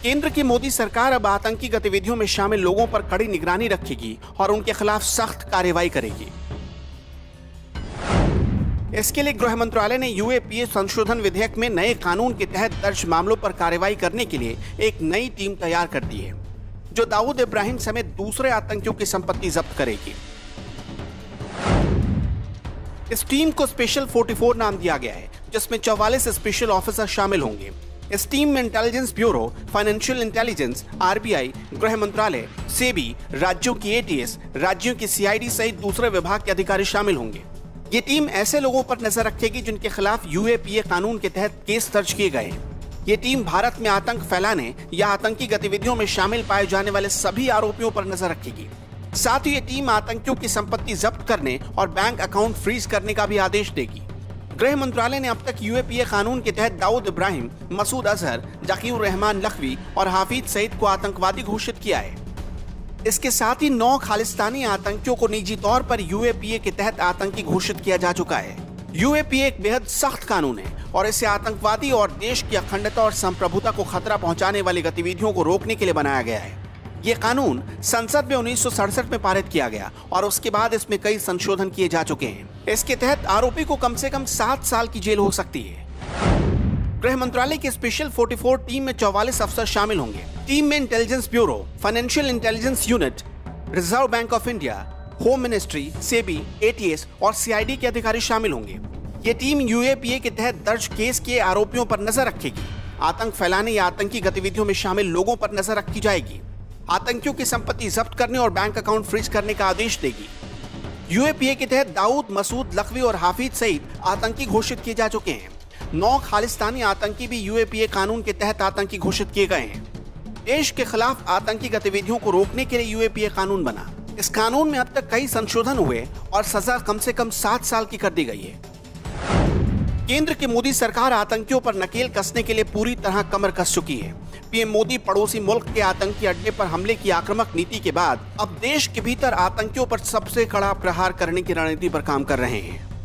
केंद्र की मोदी सरकार अब आतंकी गतिविधियों में शामिल लोगों पर कड़ी निगरानी रखेगी और उनके खिलाफ सख्त कार्रवाई करेगी। इसके लिए गृह मंत्रालय ने यूएपीए संशोधन विधेयक में नए कानून के तहत दर्ज मामलों पर कार्रवाई करने के लिए एक नई टीम तैयार कर दी है, जो दाऊद इब्राहिम समेत दूसरे आतंकियों की संपत्ति जब्त करेगी। इस टीम को स्पेशल 44 नाम दिया गया है, जिसमें 44 स्पेशल ऑफिसर शामिल होंगे। इस टीम में intelligence bureau, financial intelligence, RBI, गृह मंत्रालय, सेबी, राज्यों की एटीएस, राज्यों की सीआईडी सहित दूसरे विभाग के अधिकारी शामिल होंगे। ये टीम ऐसे लोगों पर नजर रखेगी जिनके खिलाफ यूएपीए कानून के तहत केस दर्ज किए गए हैं। ये टीम भारत में आतंक फैलाने या आतंकी गतिविधियों में शामिल पाए जाने वाले सभी आरोपियों पर नजर रखेगी। साथ ही ये टीम आतंकियों की संपत्ति जब्त करने और बैंक अकाउंट फ्रीज करने का भी आदेश देगी। गृह मंत्रालय ने अब तक यूएपीए कानून के तहत दाऊद इब्राहिम, मसूद अजहर, जकीर रहमान लखवी और हाफिज सईद को आतंकवादी घोषित किया है। इसके साथ ही 9 खालिस्तानी आतंकियों को निजी तौर पर यूएपीए के तहत आतंकी घोषित किया जा चुका है। यूएपीए एक बेहद सख्त कानून है और इसे आतंकवादी और देश की अखंडता और संप्रभुता को खतरा पहुंचाने वाली गतिविधियों को रोकने के लिए बनाया गया है। ये कानून संसद में 1967 में पारित किया गया और उसके बाद इसमें कई संशोधन किए जा चुके हैं। इसके तहत आरोपी को कम से कम 7 साल की जेल हो सकती है। गृह मंत्रालय की स्पेशल 44 टीम में 44 अफसर शामिल होंगे। टीम में intelligence bureau, financial intelligence unit, reserve bank of India, home ministry, SEBI, ATS और सीआईडी के अधिकारी शामिल होंगे। ये टीम यूएपीए के तहत दर्ज केस के आरोपियों पर नजर रखेगी। आतंक फैलाने या आतंकी गतिविधियों में शामिल लोगों पर नजर रखी जाएगी। आतंकियों की संपत्ति जब्त करने और बैंक अकाउंट फ्रीज करने का आदेश देगी। यूएपीए के तहत दाऊद, मसूद, लखवी और हाफिज सईद आतंकी घोषित किए जा चुके हैं। 9 खालिस्तानी आतंकी भी यूएपीए कानून के तहत आतंकी घोषित किए गए हैं। देश के खिलाफ आतंकी गतिविधियों को रोकने के लिए यूएपीए कानून बना। इस कानून में अब तक कई संशोधन हुए और सजा कम से कम 7 साल की कर दी गई है। केंद्र की मोदी सरकार आतंकियों पर नकेल कसने के लिए पूरी तरह कमर कस चुकी है। पीएम मोदी पड़ोसी मुल्क के आतंकी अड्डे पर हमले की आक्रामक नीति के बाद अब देश के भीतर आतंकियों पर सबसे कड़ा प्रहार करने की रणनीति पर काम कर रहे हैं।